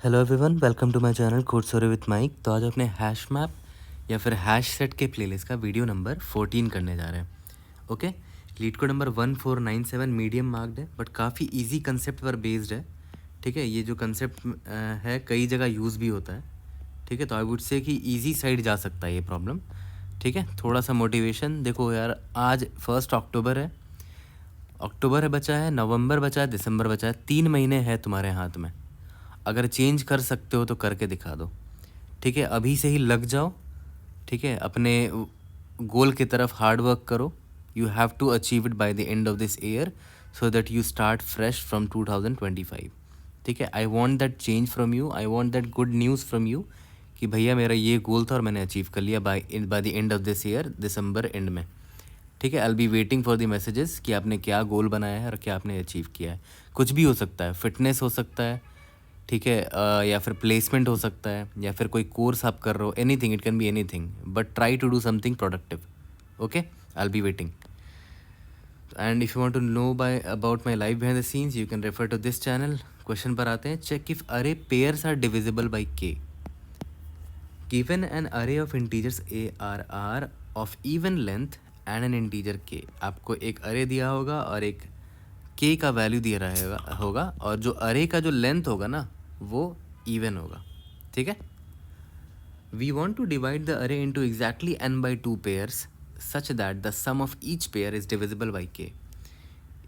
Hello everyone, welcome to my channel code story with Mike. तो आज अपने hash map या फिर हैश सेट के प्लेलिस्ट का वीडियो नंबर 14 करने जा रहे हैं। Okay, leet code number 1497 medium marked है, बट काफ़ी इजी कंसेप्ट पर बेस्ड है। ठीक है, ये जो कंसेप्ट है कई जगह यूज़ भी होता है। ठीक है, तो आई वुड से कि ईजी साइड जा सकता है ये प्रॉब्लम। ठीक है, थोड़ा सा मोटिवेशन देखो यार, आज 1 अक्टूबर है, बचा है, नवंबर बचा है, दिसंबर बचा है, 3 महीने हैं तुम्हारे हाथ में। अगर चेंज कर सकते हो तो करके दिखा दो। ठीक है, अभी से ही लग जाओ। ठीक है, अपने गोल की तरफ हार्ड वर्क करो। You have to achieve it by the end of this year so that you start fresh from 2025। ठीक है, I want that change from you, I want that good news from you कि भैया मेरा ये गोल था और मैंने अचीव कर लिया bye the end of this year, December and में। ठीक है, आई will be waiting for the messages कि आपने क्या गोल बनाया है और क्या आपने अचीव किया है। कुछ भी हो सकता है, फिटनेस हो सकता है, ठीक है, या फिर प्लेसमेंट हो सकता है, या फिर कोई कोर्स आप कर रहे हो, anything, it can be anything, but try to do something productive. Okay, I will be waiting. And if you want to know by about my life behind the scenes you can refer to this channel. Question पर आते हैं। Check if array pairs are divisible by k. Given an array of integers ARR of even length and an integer k. आपको एक अरे दिया होगा और एक के का वैल्यू दिया रहेगा होगा, और जो अरे का जो लेंथ होगा ना वो इवन होगा। ठीक है, we want to divide the array into exactly n/2 pairs such that the sum of each pair is divisible by k.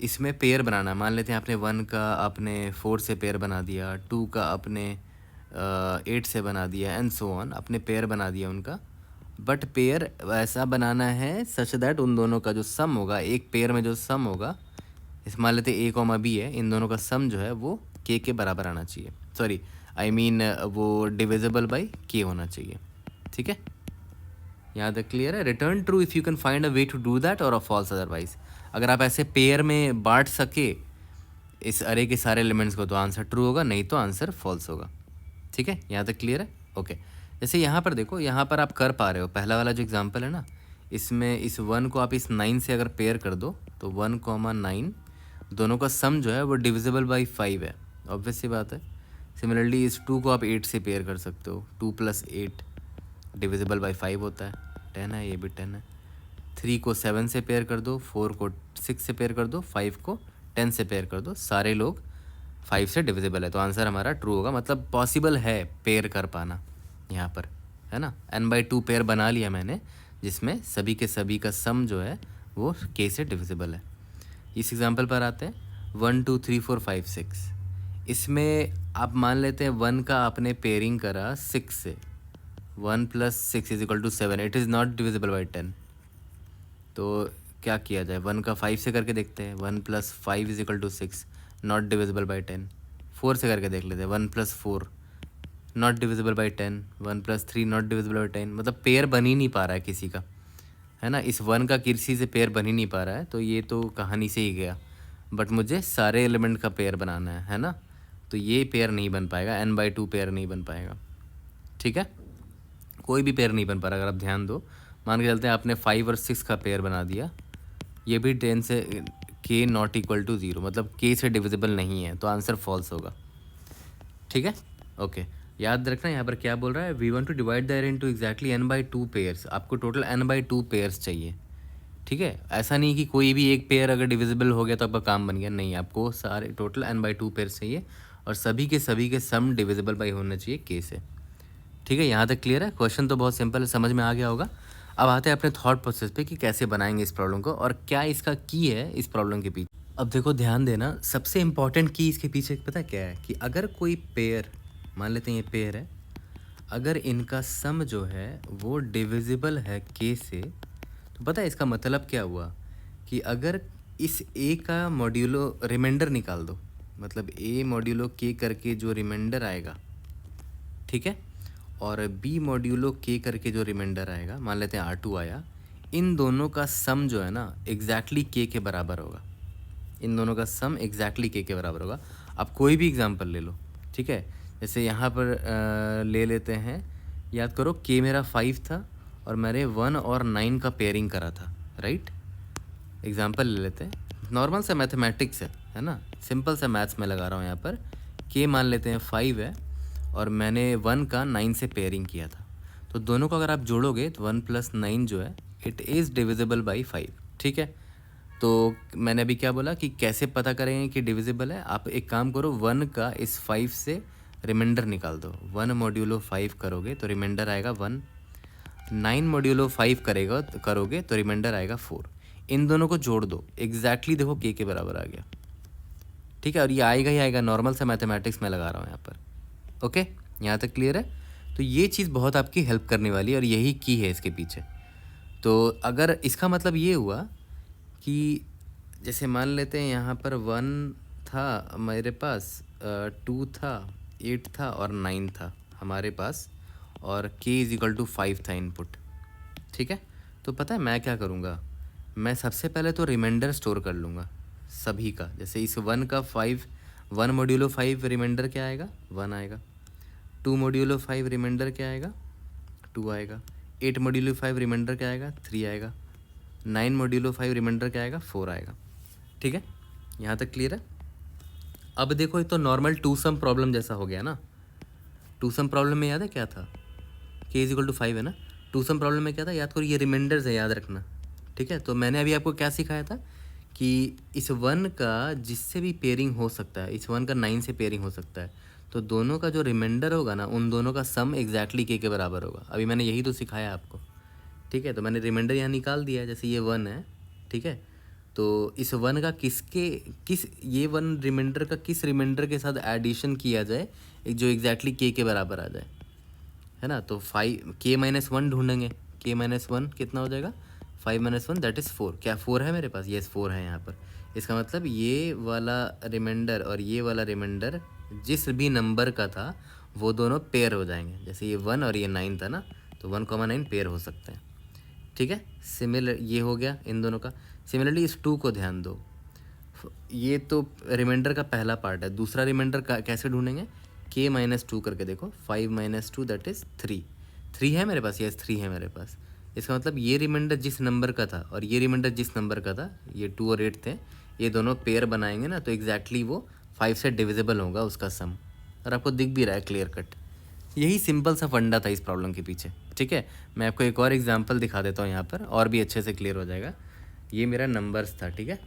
इसमें पेयर बनाना, मान लेते हैं आपने 1 का आपने 4 से पेयर बना दिया, 2 का आपने 8 से बना दिया, एंड सो ऑन, अपने पेयर बना दिया उनका। बट पेयर ऐसा बनाना है सच दैट उन दोनों का जो सम होगा, एक पेयर में जो सम होगा, इस मान लेते A कॉमा B है, इन दोनों का सम जो है वो K के बराबर आना चाहिए। सॉरी, आई मीन वो डिविजिबल बाई K होना चाहिए। ठीक है, यहाँ तक क्लियर है। Return true if you can find a way to do that और अ फॉल्स अदरवाइज। अगर आप ऐसे पेयर में बांट सके इस अरे के सारे एलिमेंट्स को तो आंसर ट्रू होगा, नहीं तो आंसर फॉल्स होगा। ठीक है, यहाँ तक क्लियर है। ओके, जैसे यहाँ पर देखो, यहाँ पर आप कर पा रहे हो, पहला वाला जो एग्जाम्पल है ना, इसमें इस 1 को आप इस 9 से अगर पेयर कर दो तो 1,9 दोनों का सम जो है वो डिविजिबल बाई 5 है, ऑब्वियस सी बात है। सिमिलरली इस 2 को आप 8 से पेयर कर सकते हो, 2 + 8 डिविजिबल बाई 5 होता है, 10 है, ये भी 10 है। 3 को 7 से पेयर कर दो, 4 को 6 से पेयर कर दो, 5 को 10 से पेयर कर दो, सारे लोग 5 से डिविजिबल है, तो आंसर हमारा ट्रू होगा। मतलब पॉसिबल है पेयर कर पाना यहाँ पर, है ना। n/2 पेयर बना लिया मैंने, जिसमें सभी के सभी का सम जो है वो k से डिविजिबल है। इस एग्जांपल पर आते हैं। 1 2 3 4 5 6, इसमें आप मान लेते हैं 1 का आपने पेयरिंग करा 6 से, 1 + 6 = 7, it is not divisible by 10। तो क्या किया जाए, 1 का 5 से करके देखते हैं, 1 + 5 = 6, नॉट डिविजिबल बाई 10। 4 से करके देख लेते हैं, 1 + 4 not divisible by 10, 1 + 3 not divisible by 10। मतलब पेयर बन ही नहीं पा रहा है किसी का, है ना। इस 1 का किसी से पेयर बन ही नहीं पा रहा है, तो ये तो कहानी से ही गया। बट मुझे सारे एलिमेंट का पेयर बनाना है ना, तो ये पेयर नहीं बन पाएगा, n/2 पेयर नहीं बन पाएगा। ठीक है, कोई भी पेयर नहीं बन पा रहा। अगर आप ध्यान दो, मान के चलते हैं आपने 5 और 6 का पेयर बना दिया, ये भी 10 से k ≠ = 0, मतलब k से डिविजिबल नहीं है, तो आंसर फॉल्स होगा। ठीक है, ओके, याद रखना यहाँ पर क्या बोल रहा है। We want to divide the array into exactly n/2 pairs. आपको टोटल n/2 पेयर्स चाहिए। ठीक है, ऐसा नहीं कि कोई भी एक पेयर अगर डिविजिबल हो गया तो आपका काम बन गया, नहीं, आपको सारे टोटल n/2 पेयर्स चाहिए, और सभी के सम डिविजिबल बाई होना चाहिए k से। ठीक है, यहाँ तक क्लियर है। क्वेश्चन तो बहुत सिंपल है, समझ में आ गया होगा। अब आते हैं अपने थॉट प्रोसेस पे कि कैसे बनाएंगे इस प्रॉब्लम को, और क्या इसका की है इस प्रॉब्लम के पीछे। अब देखो, ध्यान देना, सबसे इंपॉर्टेंट की इसके पीछे पता क्या है, कि अगर कोई पेयर, मान लेते हैं ये पेयर है, अगर इनका सम जो है वो डिविजिबल है k से, तो पता है इसका मतलब क्या हुआ, कि अगर इस a का मॉड्यूलो रिमाइंडर निकाल दो, मतलब a मॉड्यूलो k करके जो रिमाइंडर आएगा, ठीक है, और b मॉड्यूलो k करके जो रिमाइंडर आएगा, मान लेते हैं R2 आया, इन दोनों का सम जो है ना एग्जैक्टली k के बराबर होगा। इन दोनों का सम एग्जैक्टली k के बराबर होगा। आप कोई भी एग्जांपल ले लो, ठीक है, जैसे यहाँ पर ले लेते हैं, याद करो k मेरा 5 था और मैंने 1 और 9 का पेयरिंग करा था, राइट। एग्जांपल ले लेते हैं, नॉर्मल सा मैथमेटिक्स है ना, सिंपल सा मैथ्स में लगा रहा हूँ यहाँ पर। k मान लेते हैं 5 है और मैंने 1 का 9 से पेयरिंग किया था, तो दोनों को अगर आप जोड़ोगे तो 1 + 9 जो है इट इज़ डिविजिबल बाई 5। ठीक है, तो मैंने अभी क्या बोला कि कैसे पता करेंगे कि डिविजिबल है। आप एक काम करो, 1 का इस 5 से रिमाइंडर निकाल दो। 1 मॉड्यूलो 5 करोगे तो रिमाइंडर आएगा 1, 9 मॉड्यूलो 5 करोगे तो रिमाइंडर आएगा 4। इन दोनों को जोड़ दो, एग्जैक्टली देखो के बराबर आ गया। ठीक है, और ये आएगा ही आएगा, नॉर्मल सा मैथमेटिक्स में लगा रहा हूँ यहाँ पर। ओके, यहाँ तक क्लियर है। तो ये चीज़ बहुत आपकी हेल्प करने वाली है और यही की है इसके पीछे। तो अगर इसका मतलब ये हुआ कि जैसे मान लेते हैं यहाँ पर 1 था मेरे पास, 2 था, 8 था और 9 था हमारे पास, और k = 5 था इनपुट। ठीक है, तो पता है मैं क्या करूँगा, मैं सबसे पहले तो रिमाइंडर स्टोर कर लूँगा सभी का। जैसे इस 1 का 5, 1 मॉड्यूलो 5 रिमाइंडर क्या आएगा, 1 आएगा। 2 मॉड्यूलो 5 रिमाइंडर क्या आएगा, 2 आएगा। 8 मॉड्यूलो 5 रिमाइंडर क्या आएगा, 3 आएगा। 9 मॉड्यूलो 5 रिमाइंडर क्या आएगा, 4 आएगा। ठीक है, यहाँ तक क्लियर है। अब देखो, ये तो नॉर्मल टू सम प्रॉब्लम जैसा हो गया ना। टू सम प्रॉब्लम में याद है क्या था, k = 5 है ना। टू सम प्रॉब्लम में क्या था, याद करो, ये रिमाइंडर्स है, याद रखना। ठीक है, तो मैंने अभी आपको क्या सिखाया था कि इस 1 का जिससे भी पेयरिंग हो सकता है, इस 1 का 9 से पेयरिंग हो सकता है, तो दोनों का जो रिमाइंडर होगा ना, उन दोनों का सम एग्जैक्टली k के बराबर होगा। अभी मैंने यही तो सिखाया आपको। ठीक है, तो मैंने रिमाइंडर यहाँ निकाल दिया है। जैसे ये 1 है, ठीक है, तो इस 1 का ये 1 रिमाइंडर का किस रिमाइंडर के साथ एडिशन किया जाए जो एग्जैक्टली k के बराबर आ जाए, है ना। तो 5 k-1 ढूंढेंगे। k-1 कितना हो जाएगा, 5 - 1 दैट इज़ 4। क्या 4 है मेरे पास, यस 4 है यहाँ पर। इसका मतलब ये वाला रिमाइंडर और ये वाला रिमाइंडर जिस भी नंबर का था वो दोनों पेयर हो जाएंगे। जैसे ये 1 और ये 9 था ना, तो 1, 9 पेयर हो सकते हैं। ठीक है, सिमिलर ये हो गया इन दोनों का। सिमिलरली इस 2 को ध्यान दो, ये तो रिमाइंडर का पहला पार्ट है। दूसरा रिमाइंडर कैसे ढूंढेंगे, k-2 करके देखो, 5 - 2 दैट इज़ 3। 3 है मेरे पास, यस 3 है मेरे पास। इसका मतलब ये रिमाइंडर जिस नंबर का था और ये रिमाइंडर जिस नंबर का था, ये 2 और 8 थे, ये दोनों पेयर बनाएंगे ना, तो एग्जैक्टली वो 5 से डिविजिबल होगा उसका सम। और आपको दिख भी रहा है क्लियर कट। यही सिंपल सा फंडा था इस प्रॉब्लम के पीछे। ठीक है, मैं आपको एक और एग्जांपल दिखा देता हूँ यहाँ पर, और भी अच्छे से क्लियर हो जाएगा। ये मेरा नंबर्स था, ठीक है,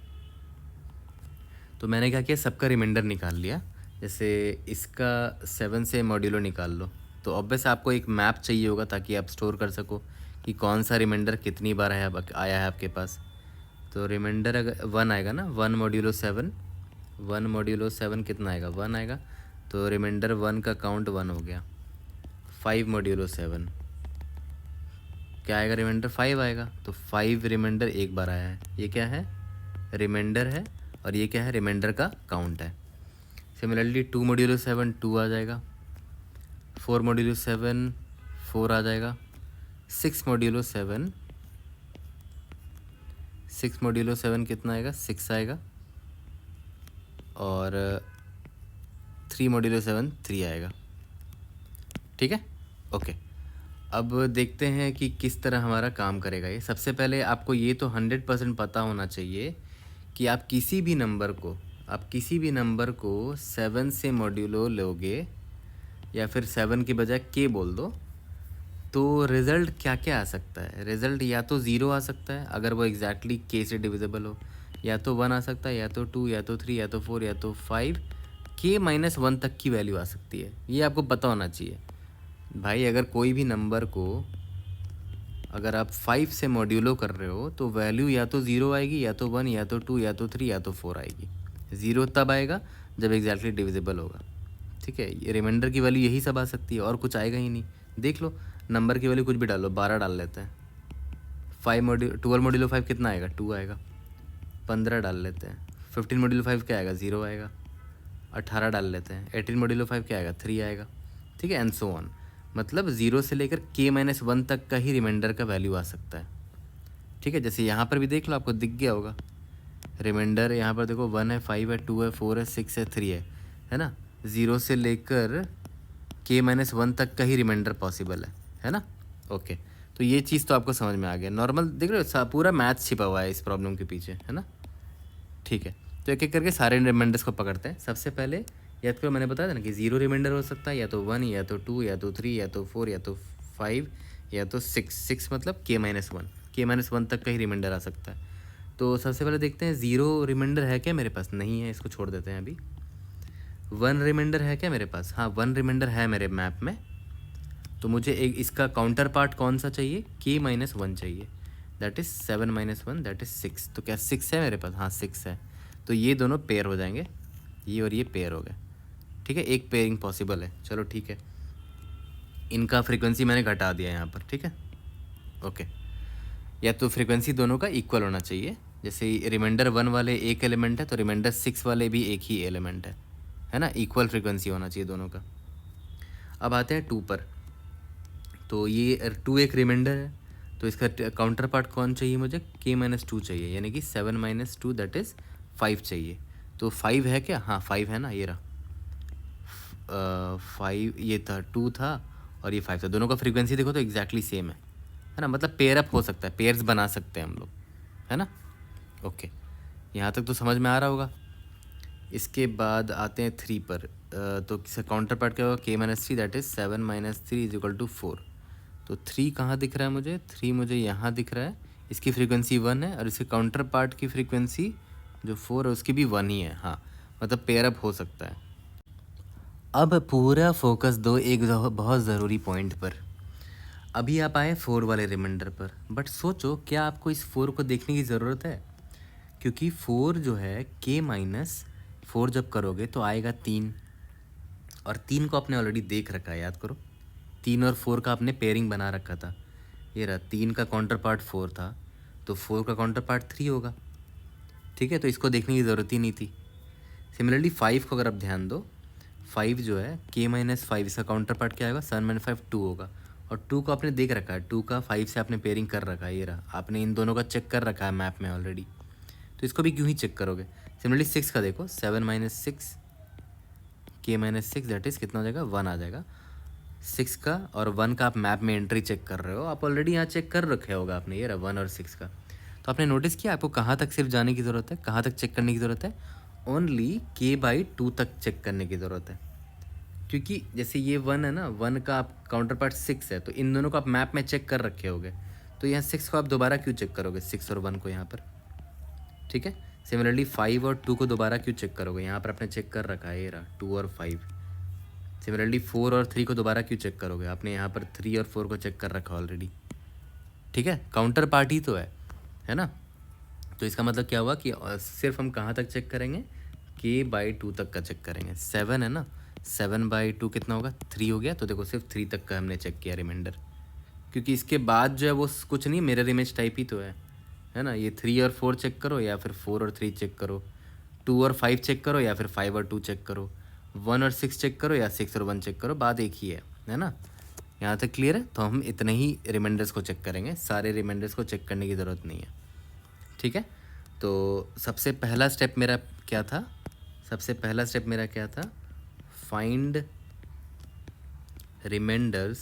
तो मैंने क्या किया, सबका रिमाइंडर निकाल लिया। जैसे इसका 7 से मॉड्यूलो निकाल लो, तो ऑब्वियस आपको एक मैप चाहिए होगा ताकि आप स्टोर कर सको कि कौन सा रिमाइंडर कितनी बार आया है आपके पास। तो रिमाइंडर अगर 1 आएगा ना, 1 मॉड्यूलो 7, 1 मॉड्यूलो 7 कितना आएगा, 1 आएगा। तो रिमाइंडर 1 का काउंट 1 हो गया। 5 मॉड्यूलो 7 क्या आएगा, रिमाइंडर 5 आएगा। तो 5 रिमाइंडर एक बार आया है, ये क्या है, रिमाइंडर है, और ये क्या है, रिमाइंडर का काउंट है। सिमिलरली 2 मॉड्यूलो 7 2 आ जाएगा। 4 मॉड्यूलो 7 4 आ जाएगा। 6 मॉड्यूलो 7 कितना आएगा, 6 आएगा। और 3 मॉड्यूलो 7 3 आएगा। ठीक है, ओके। अब देखते हैं कि किस तरह हमारा काम करेगा ये। सबसे पहले आपको ये तो 100% पता होना चाहिए कि आप किसी भी नंबर को 7 से मॉड्यूलो लोगे या फिर 7 के बजाय k बोल दो, तो रिज़ल्ट क्या क्या आ सकता है। रिज़ल्ट या तो 0 आ सकता है अगर वो एग्जैक्टली k से डिविजिबल हो, या तो 1 आ सकता है, या तो 2, या तो 3, या तो 4, या तो 5, k-1 तक की वैल्यू आ सकती है। ये आपको पता होना चाहिए भाई। अगर कोई भी नंबर को अगर आप 5 से मॉड्यूलो कर रहे हो तो वैल्यू या तो 0 आएगी, या तो 1, या तो 2, या तो 3, या तो 4 आएगी। 0 तब आएगा जब एग्जैक्टली डिविजिबल होगा। ठीक है, ये रिमाइंडर की वैल्यू यही सब आ सकती है और कुछ आएगा ही नहीं। देख लो, नंबर की वैल्यू कुछ भी डालो, 12 डाल लेते हैं। 12 मॉड्यूलो 5 कितना आएगा, 2 आएगा। 15 डाल लेते हैं। 15 मॉड्यूलो 5 क्या आएगा, 0 आएगा। 18 डाल लेते हैं। 18 मॉड्यूलो 5 क्या आएगा, 3 आएगा। ठीक है, एंड सो ऑन। मतलब 0 से लेकर k-1 तक का ही रिमाइंडर का वैल्यू आ सकता है। ठीक है, जैसे यहाँ पर भी देख लो, आपको दिख गया होगा रिमाइंडर। यहाँ पर देखो 1 है, 5 है, 2 है, 4 है, 6 है, 3 है ना। 0 से लेकर k-1 तक का ही रिमाइंडर पॉसिबल है ना। ओके, तो ये चीज़ तो आपको समझ में आ गया। नॉर्मल देख रहे हो, पूरा मैथ्स छिपा हुआ है इस प्रॉब्लम के पीछे, है ना। ठीक है, तो एक एक करके सारे रिमाइंडर्स को पकड़ते हैं। सबसे पहले याद करो मैंने बताया था ना कि 0 रिमाइंडर हो सकता है, या तो 1 या तो 2 या तो 3 या तो 4 या तो 5 या तो 6 मतलब k-1 k-1 तक का ही रिमाइंडर आ सकता है। तो सबसे पहले देखते हैं 0 रिमाइंडर है क्या मेरे पास, नहीं है, इसको छोड़ देते हैं अभी। 1 रिमाइंडर है क्या मेरे पास, हाँ 1 रिमाइंडर है मेरे मैप में। तो मुझे एक इसका काउंटर पार्ट कौन सा चाहिए, k-1 चाहिए, दैट इज़ 7 - 1 दैट इज़ 6। तो क्या 6 है मेरे पास, हाँ 6 है। तो ये दोनों पेयर हो जाएंगे, ये और ये पेयर हो गए, ठीक है, एक पेयरिंग पॉसिबल है। चलो ठीक है, इनका फ्रीक्वेंसी मैंने घटा दिया यहाँ पर, ठीक है ओके। या तो फ्रीक्वेंसी दोनों का इक्वल होना चाहिए, जैसे रिमाइंडर 1 वाले एक एलिमेंट है तो रिमाइंडर 6 वाले भी एक ही एलिमेंट है ना, इक्वल फ्रीक्वेंसी होना चाहिए दोनों का। अब आते हैं 2 पर। तो ये 2 एक रिमाइंडर है, तो इसका काउंटर पार्ट कौन चाहिए मुझे, k-2 चाहिए, यानी कि 7 - 2 दैट इज़ 5 चाहिए। तो 5 है क्या, हाँ 5 है ना, ये रहा 5, ये था 2 था और ये 5 था। दोनों का फ्रीक्वेंसी देखो तो एग्जैक्टली सेम है ना, मतलब पेयर अप हो सकता है, पेयर्स बना सकते हैं हम लोग, है ना ओके। यहाँ तक तो समझ में आ रहा होगा। इसके बाद आते हैं 3 पर। तो काउंटर पार्ट क्या होगा, k-3 दैट इज़ 7 - 3 = 4। तो 3 कहाँ दिख रहा है मुझे, 3 मुझे यहाँ दिख रहा है, इसकी फ्रीक्वेंसी 1 है और इसके काउंटर पार्ट की फ्रीक्वेंसी जो 4 है उसकी भी 1 ही है, हाँ मतलब पेयर अप हो सकता है। अब पूरा फोकस दो एक बहुत ज़रूरी पॉइंट पर। अभी आप आए 4 वाले रिमाइंडर पर, बट सोचो क्या आपको इस 4 को देखने की ज़रूरत है, क्योंकि 4 जो है k-4 जब करोगे तो आएगा 3, और 3 को आपने ऑलरेडी देख रखा है, याद करो 3 और 4 का आपने पेयरिंग बना रखा था। ये रहा 3 का काउंटर पार्ट 4 था, तो 4 का काउंटर पार्ट 3 होगा, ठीक है, तो इसको देखने की ज़रूरत ही नहीं थी। सिमिलरली 5 को अगर आप ध्यान दो, 5 जो है k-5 इसका काउंटर पार्ट क्या होगा, 7 - 5 2 होगा, और 2 को आपने देख रखा है, 2 का 5 से आपने पेयरिंग कर रखा है, ये रहा आपने इन दोनों का चेक कर रखा है मैप में ऑलरेडी, तो इसको भी क्यों ही चेक करोगे। सिमिलरली 6 का देखो, 7 - 6 k-6 दैट इज़ कितना हो जाएगा, 1 आ जाएगा। 6 का और 1 का आप मैप में एंट्री चेक कर रहे हो, आप ऑलरेडी यहाँ चेक कर रखे होगा आपने, ये रहा 1 और 6 का। तो आपने नोटिस किया आपको कहाँ तक सिर्फ जाने की ज़रूरत है, कहाँ तक चेक करने की ज़रूरत है, ओनली k/2 तक चेक करने की ज़रूरत है, क्योंकि जैसे ये 1 है ना, 1 का आप काउंटर पार्ट 6 है, तो इन दोनों को आप मैप में चेक कर रखे होगे, तो यहाँ 6 को आप दोबारा क्यों चेक करोगे, 6 और 1 को यहाँ पर, ठीक है। सिमिलरली 5 और 2 को दोबारा क्यों चेक करोगे, यहाँ पर आपने चेक कर रखा है, ये रहा 2 और 5। सिमिलरली 4 और 3 को दोबारा क्यों चेक करोगे, आपने यहाँ पर 3 और 4 को चेक कर रखा ऑलरेडी, ठीक है, काउंटर पार्ट ही तो है ना। तो इसका मतलब क्या हुआ कि सिर्फ हम कहाँ तक चेक करेंगे, k/2 तक का चेक करेंगे। 7 है ना, 7/2 कितना होगा, 3 हो गया, तो देखो सिर्फ 3 तक का हमने चेक किया रिमाइंडर, क्योंकि इसके बाद जो है वो कुछ नहीं, मिरर इमेज टाइप ही तो है ना। ये 3 और 4 चेक करो या फिर 4 और 3 चेक करो, 2 और 5 चेक करो या फिर 5 और 2 चेक करो, 1 और 6 चेक करो या 6 और 1 चेक करो, बात एक ही है ना। यहाँ तक क्लियर है। तो हम इतने ही रिमाइंडर्स को चेक करेंगे, सारे रिमाइंडर्स को चेक करने की ज़रूरत नहीं है, ठीक है। तो सबसे पहला स्टेप मेरा क्या था, फाइंड रिमाइंडर्स,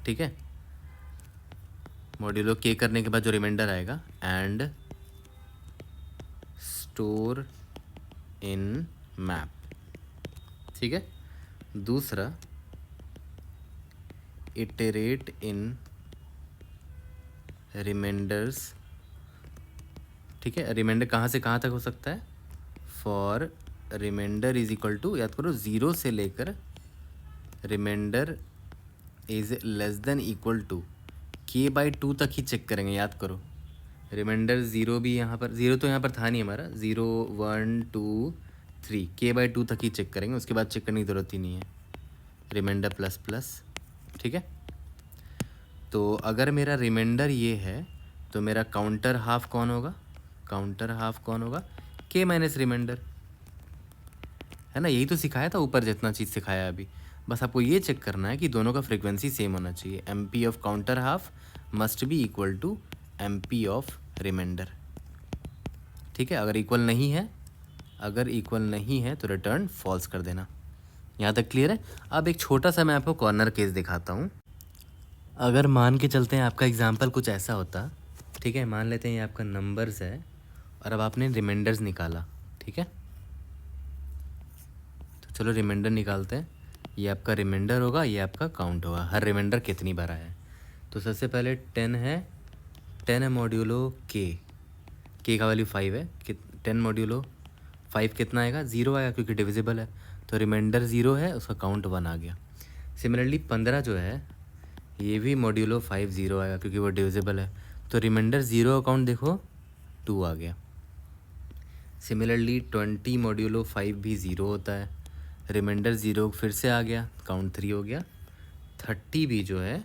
ठीक है, मॉड्यूलो के करने के बाद जो रिमाइंडर आएगा, एंड स्टोर इन मैप, ठीक है। दूसरा इटरेट इन रिमाइंडर्स, ठीक है। रिमाइंडर कहाँ से कहाँ तक हो सकता है, for remainder is equal to, याद करो 0 से लेकर remainder is less than equal to k/2 तक ही चेक करेंगे, याद करो। रिमाइंडर 0 भी यहाँ पर, 0 तो यहाँ पर था नहीं हमारा, 0 1 2 3 k/2 तक ही चेक करेंगे, उसके बाद चेक करने की ज़रूरत ही नहीं है, रिमाइंडर प्लस प्लस, ठीक है। तो अगर मेरा रिमाइंडर ये है तो मेरा काउंटर हाफ कौन होगा, k- रिमाइंडर, है ना। यही तो सिखाया था ऊपर, जितना चीज़ सिखाया अभी, बस आपको ये चेक करना है कि दोनों का फ्रीक्वेंसी सेम होना चाहिए। MP of counter half must be equal to MP of remainder, ठीक है। अगर इक्वल नहीं है तो रिटर्न फॉल्स कर देना। यहाँ तक क्लियर है। अब एक छोटा सा मैं आपको कॉर्नर केस दिखाता हूँ। अगर मान के चलते हैं आपका एग्जाम्पल कुछ ऐसा होता, ठीक है, मान लेते हैं ये आपका नंबर्स है और अब आपने रिमाइंडर्स निकाला, ठीक है, तो चलो रिमाइंडर निकालते हैं। ये आपका रिमाइंडर होगा, ये आपका काउंट होगा, हर रिमाइंडर कितनी बार आया है। तो सबसे पहले 10 है, 10 मॉड्यूलो के का वैल्यू 5 है, 10 मॉड्यूलो 5 कितना आएगा, 0 आएगा क्योंकि डिविजिबल है, तो रिमाइंडर 0 है, उसका काउंट 1 आ गया। सिमिलरली 15 जो है ये भी मॉड्यूलो 5 0 आएगा क्योंकि वो डिविजिबल है, तो रिमाइंडर 0 काउंट देखो 2 आ गया। सिमिलरली 20 मॉड्यूलो 5 भी 0 होता है, रिमाइंडर 0 फिर से आ गया, काउंट 3 हो गया। 30 भी जो है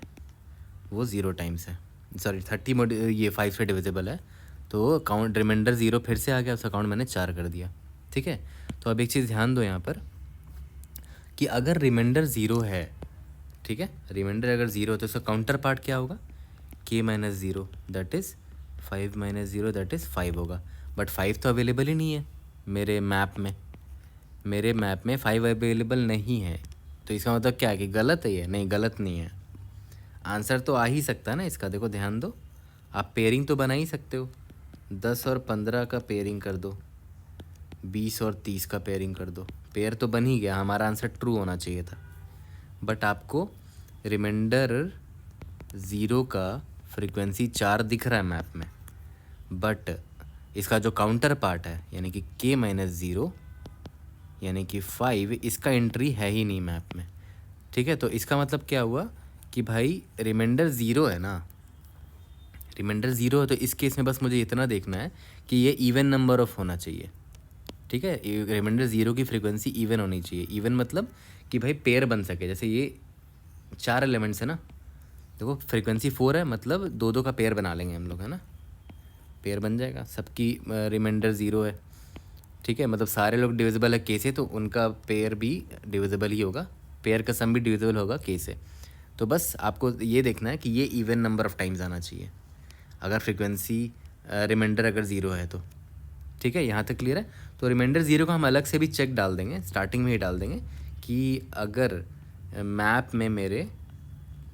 वो 0 टाइम्स है, सॉरी 30 ये 5 से डिविजिबल है, तो काउंट रिमाइंडर 0 फिर से आ गया, उसका काउंट मैंने 4 कर दिया। ठीक है, तो अब एक चीज़ ध्यान दो यहाँ पर कि अगर रिमाइंडर 0 है, ठीक है, रिमाइंडर अगर 0 है तो उसका काउंटर पार्ट क्या होगा, k minus 0 that is 5 minus 0 that is 5 होगा। बट 5 तो अवेलेबल ही नहीं है मेरे मैप में 5 अवेलेबल नहीं है, तो इसका मतलब क्या है कि गलत है ये, नहीं गलत नहीं है, आंसर तो आ ही सकता है ना इसका। देखो ध्यान दो, आप पेयरिंग तो बना ही सकते हो, 10 और 15 का पेयरिंग कर दो, 20 और 30 का पेयरिंग कर दो, पेयर तो बन ही गया, हमारा आंसर ट्रू होना चाहिए था। बट आपको रिमाइंडर 0 का फ्रीक्वेंसी 4 दिख रहा है मैप में, बट इसका जो काउंटर पार्ट है यानी कि k माइनस 0 यानी कि 5, इसका एंट्री है ही नहीं मैप में। ठीक है, तो इसका मतलब क्या हुआ कि भाई रिमाइंडर 0 है ना, रिमाइंडर 0 है, तो इस केस में बस मुझे इतना देखना है कि ये इवन नंबर ऑफ होना चाहिए। ठीक है, रिमाइंडर 0 की फ्रीक्वेंसी इवन होनी चाहिए। इवन मतलब कि भाई पेयर बन सके, जैसे ये 4 एलिमेंट्स है ना, देखो फ्रीक्वेंसी 4 है, मतलब 2 का पेयर बना लेंगे हम लोग, है ना, पेयर बन जाएगा, सबकी रिमाइंडर 0 है। ठीक है, मतलब सारे लोग डिविजिबल है के से, तो उनका पेयर भी डिविजिबल ही होगा, पेयर का सम भी डिविजिबल होगा के से। तो बस आपको ये देखना है कि ये इवन नंबर ऑफ टाइम्स आना चाहिए अगर फ्रीक्वेंसी रिमाइंडर अगर 0 है तो। ठीक है, यहाँ तक क्लियर है। तो रिमाइंडर 0 को हम अलग से भी चेक डाल देंगे, स्टार्टिंग में ही डाल देंगे कि अगर मैप में मेरे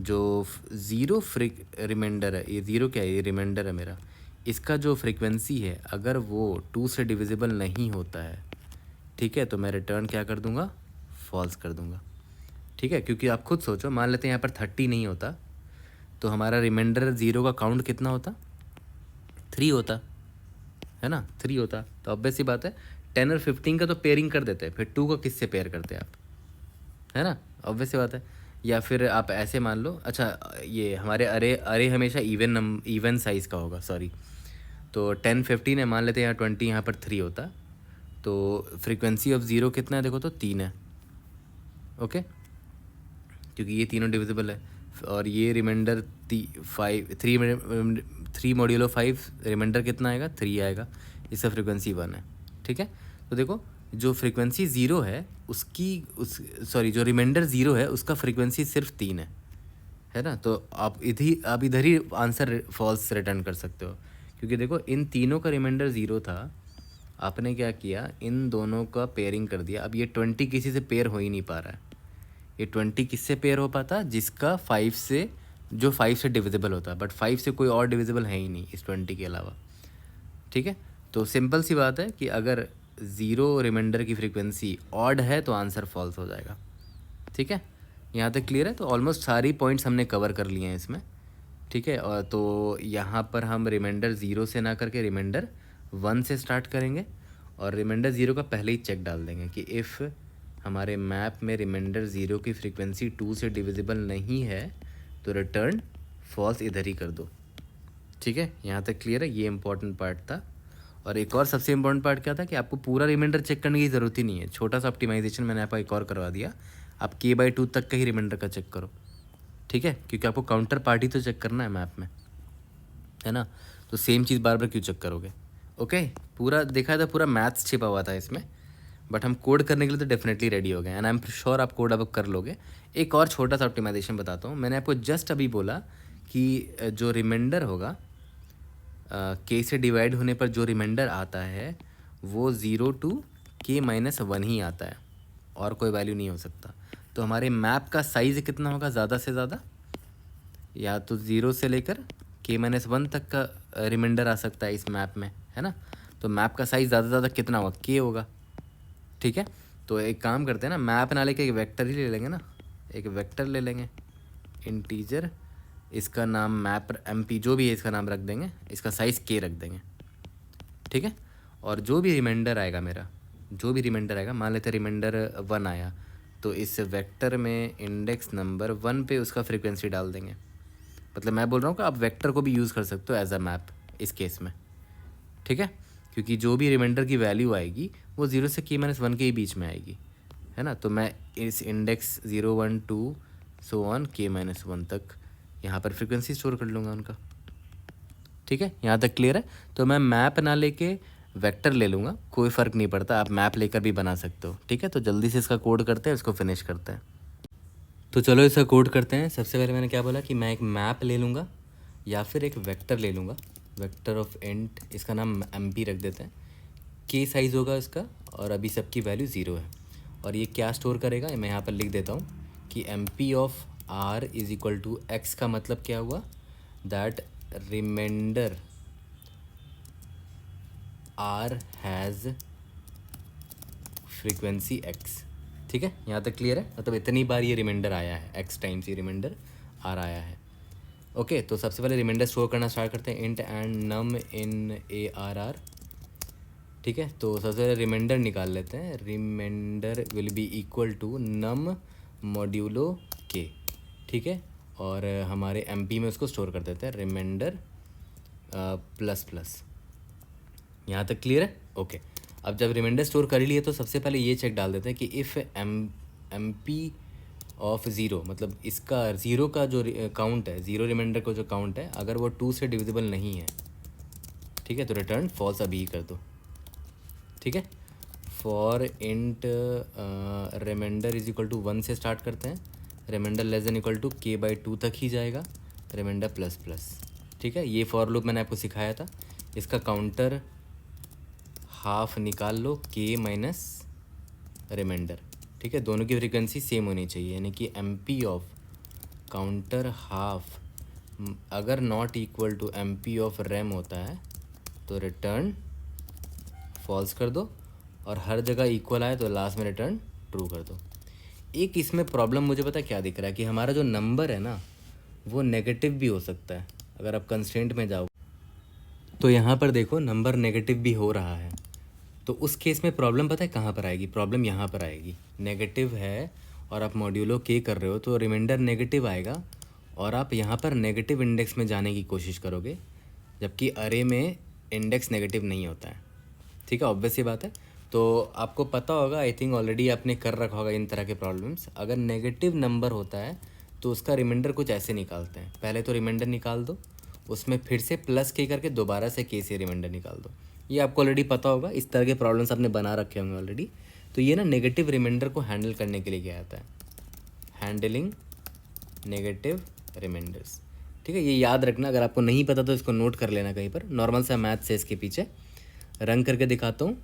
जो 0 रिमाइंडर है, ये 0 क्या है, ये रिमाइंडर है मेरा, इसका जो फ्रीक्वेंसी है अगर वो 2 से डिविजिबल नहीं होता है, ठीक है, तो मैं रिटर्न क्या कर दूंगा, फॉल्स कर दूंगा। ठीक है, क्योंकि आप खुद सोचो, मान लेते हैं यहाँ पर 30 नहीं होता, तो हमारा रिमाइंडर 0 का काउंट कितना होता, 3 होता है ना, 3 होता, तो ऑब्वियस सी बात है 10 और 15 का तो पेयरिंग कर देते हैं, फिर 2 का किससे पेयर करते हैं आप, है ना, ऑब्वियस सी बात है। या फिर आप ऐसे मान लो, अच्छा ये हमारे अरे हमेशा इवन साइज़ का होगा, सॉरी, तो 10 15 है, मान लेते हैं यहाँ 20, यहाँ पर 3 होता, तो फ्रीक्वेंसी ऑफ 0 कितना है देखो तो 3 है। ओके, क्योंकि ये तीनों डिविजिबल है, और ये रिमाइंडर 3 मॉड्यूलो 5 रिमाइंडर कितना आएगा, 3 आएगा, इसका फ्रीक्वेंसी 1 है। ठीक है, तो देखो जो फ्रीक्वेंसी 0 है सॉरी जो रिमाइंडर 0 है उसका फ्रीक्वेंसी सिर्फ 3 है ना, तो आप इधर ही आंसर फॉल्स रिटर्न कर सकते हो, क्योंकि देखो इन तीनों का रिमाइंडर 0 था, आपने क्या किया, इन दोनों का पेयरिंग कर दिया। अब ये 20 किसी से पेयर हो ही नहीं पा रहा है, ये 20 किससे पेयर हो पाता, जिसका 5 से, जो 5 से डिविजिबल होता है, बट 5 से कोई और डिविजिबल है ही नहीं इस 20 के अलावा। ठीक है, तो सिंपल सी बात है कि अगर 0 रिमाइंडर की फ्रीक्वेंसी ऑड है तो आंसर फॉल्स हो जाएगा। ठीक है, यहाँ तक क्लियर है। तो ऑलमोस्ट सारी पॉइंट्स हमने कवर कर लिए हैं इसमें। ठीक है, और तो यहाँ पर हम रिमाइंडर 0 से ना करके रिमाइंडर 1 से स्टार्ट करेंगे, और रिमाइंडर 0 का पहले ही चेक डाल देंगे कि इफ़ हमारे मैप में रिमाइंडर 0 की फ्रीक्वेंसी 2 से डिविजिबल नहीं है तो रिटर्न फॉल्स इधर ही कर दो। ठीक है, यहाँ तक क्लियर है, ये इंपॉर्टेंट पार्ट था। और एक और सबसे इम्पोर्टेंट पार्ट क्या था कि आपको पूरा रिमाइंडर चेक करने की ज़रूरत ही नहीं है, छोटा सा ऑप्टिमाइजेशन मैंने आपको एक और करवा दिया, आप k/2 तक का ही रिमाइंडर का चेक करो। ठीक है, क्योंकि आपको काउंटर पार्टी तो चेक करना है मैप में, है ना, तो सेम चीज़ बार बार क्यों चेक करोगे। ओके, पूरा देखा था, पूरा मैथ्स छिपा हुआ था इसमें, बट हम कोड करने के लिए तो डेफिनेटली रेडी हो गए, एंड आई एम श्योर आप कोड अब कर लोगे। एक और छोटा सा ऑप्टिमाइजेशन बताता हूँ, मैंने आपको जस्ट अभी बोला कि जो रिमाइंडर होगा k से डिवाइड होने पर जो रिमाइंडर आता है वो 0 to k-1 ही आता है, और कोई वैल्यू नहीं हो सकता। तो हमारे मैप का साइज़ कितना होगा ज़्यादा से ज़्यादा, या तो 0 से लेकर k-1 तक का रिमाइंडर आ सकता है इस मैप में, है ना। तो मैप का साइज़ ज़्यादा से ज़्यादा कितना होगा, के होगा, ठीक है। तो एक काम करते हैं ना, मैप ना लेके एक वेक्टर ही ले लेंगे ना, एक वेक्टर ले लेंगे इंटीजर, इसका नाम मैप MP जो भी है इसका नाम रख देंगे, इसका साइज़ के रख देंगे, ठीक है। और जो भी रिमाइंडर आएगा मेरा, जो भी रिमाइंडर आएगा, मान लेते हैं रिमाइंडर 1 आया, तो इस वेक्टर में इंडेक्स नंबर 1 पे उसका फ्रीक्वेंसी डाल देंगे। मतलब मैं बोल रहा हूँ कि आप वेक्टर को भी यूज़ कर सकते हो एज अ मैप इस केस में, ठीक है। क्योंकि जो भी रिमाइंडर की वैल्यू आएगी वो 0 से k-1 के ही बीच में आएगी, है ना। तो मैं इस इंडेक्स 0 1 2 सो ऑन k-1 तक यहाँ पर फ्रीक्वेंसी स्टोर कर लूँगा उनका, ठीक है। यहाँ तक क्लियर है। तो मैं मैप ना लेके वेक्टर ले लूँगा, कोई फ़र्क नहीं पड़ता, आप मैप लेकर भी बना सकते हो, ठीक है। तो जल्दी से इसका कोड करते हैं, इसको फिनिश करते हैं। तो चलो इसका कोड करते हैं। सबसे पहले मैंने क्या बोला कि मैं एक मैप ले लूँगा या फिर एक वेक्टर ले लूँगा, वेक्टर ऑफ इंट, इसका नाम MP रख देते हैं, के साइज़ होगा इसका, और अभी सबकी वैल्यू 0 है। और ये क्या स्टोर करेगा, मैं यहाँ पर लिख देता हूँ कि MP of R is equal to X का मतलब क्या हुआ, that remainder R has frequency X, ठीक है। यहाँ तक क्लियर है। मतलब इतनी बार ये रिमाइंडर आया है, X टाइम्स ये रिमाइंडर R आया है, ओके। तो सबसे पहले रिमाइंडर स्टोर करना स्टार्ट करते हैं, int and num in ARR, ठीक है। तो सबसे पहले रिमाइंडर निकाल लेते हैं, remainder will be equal to num modulo k, ठीक है। और हमारे MP में उसको स्टोर कर देते हैं, रिमाइंडर प्लस प्लस। यहाँ तक क्लियर है, ओके। अब जब रिमाइंडर स्टोर कर लिए तो सबसे पहले ये चेक डाल देते हैं कि इफ़ MP ऑफ 0, मतलब इसका 0 का जो काउंट है, 0 रिमाइंडर का जो काउंट है, अगर वो 2 से डिविजिबल नहीं है, ठीक है, तो रिटर्न फॉल्स अभी ही कर दो, ठीक है। For int remainder is equal to 1 से स्टार्ट करते हैं, remainder less than equal to k/2 तक ही जाएगा, रिमाइंडर प्लस प्लस, ठीक है। ये फॉर लूप मैंने आपको सिखाया था। इसका काउंटर हाफ निकाल लो, k माइनस रिमाइंडर, ठीक है। दोनों की फ्रीक्वेंसी सेम होनी चाहिए, यानी कि MP ऑफ काउंटर हाफ अगर not equal to MP of rem होता है तो रिटर्न फॉल्स कर दो, और हर जगह इक्वल आए तो लास्ट में रिटर्न ट्रू कर दो। एक इसमें प्रॉब्लम मुझे पता क्या दिख रहा है कि हमारा जो नंबर है ना वो नेगेटिव भी हो सकता है। अगर आप कंस्ट्रेंट में जाओ तो यहाँ पर देखो नंबर नेगेटिव भी हो रहा है, तो उस केस में प्रॉब्लम पता है कहाँ पर आएगी, प्रॉब्लम यहाँ पर आएगी। नेगेटिव है और आप मॉड्यूलो के कर रहे हो तो रिमाइंडर नेगेटिव आएगा, और आप यहाँ पर नेगेटिव इंडेक्स में जाने की कोशिश करोगे, जबकि अरे में इंडेक्स नेगेटिव नहीं होता है, ठीक है। ऑब्वियस ये बात है। तो आपको पता होगा, आई थिंक ऑलरेडी आपने कर रखा होगा इन तरह के प्रॉब्लम्स। अगर नेगेटिव नंबर होता है तो उसका रिमाइंडर कुछ ऐसे निकालते हैं, पहले तो रिमाइंडर निकाल दो, उसमें फिर से प्लस के करके दोबारा से के से रिमाइंडर निकाल दो। ये आपको ऑलरेडी पता होगा, इस तरह के प्रॉब्लम्स आपने बना रखे होंगे ऑलरेडी। तो ये ना नेगेटिव रिमाइंडर को हैंडल करने के लिए क्या आता है, हैंडलिंग नेगेटिव रिमाइंडर्स, ठीक है। ये याद रखना, अगर आपको नहीं पता तो इसको नोट कर लेना कहीं पर, नॉर्मल सा मैथ से इसके पीछे रन करके दिखाता हूँ।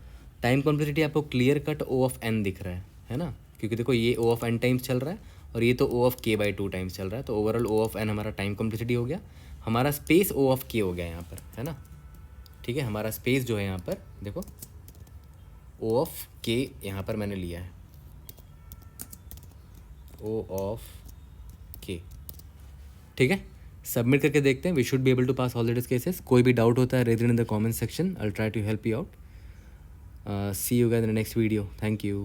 टाइम कॉम्प्लेक्सिटी आपको clear cut O of n दिख रहा है ना, क्योंकि देखो ये O ऑफ n टाइम्स चल रहा है और ये तो O ऑफ k/2 टाइम्स चल रहा है। तो ओवरऑल O ऑफ n हमारा टाइम कॉम्प्लेक्सिटी हो गया, हमारा स्पेस O ऑफ k हो गया यहाँ पर, है ना, ठीक है। हमारा स्पेस जो है यहाँ पर देखो O ऑफ k यहाँ पर मैंने लिया है, O ऑफ k, ठीक है। सबमिट करके देखते हैं, we should be able to pass all the cases. कोई भी डाउट होता है raise in the comment section, I will try to help you out. See you guys in the next video. Thank you.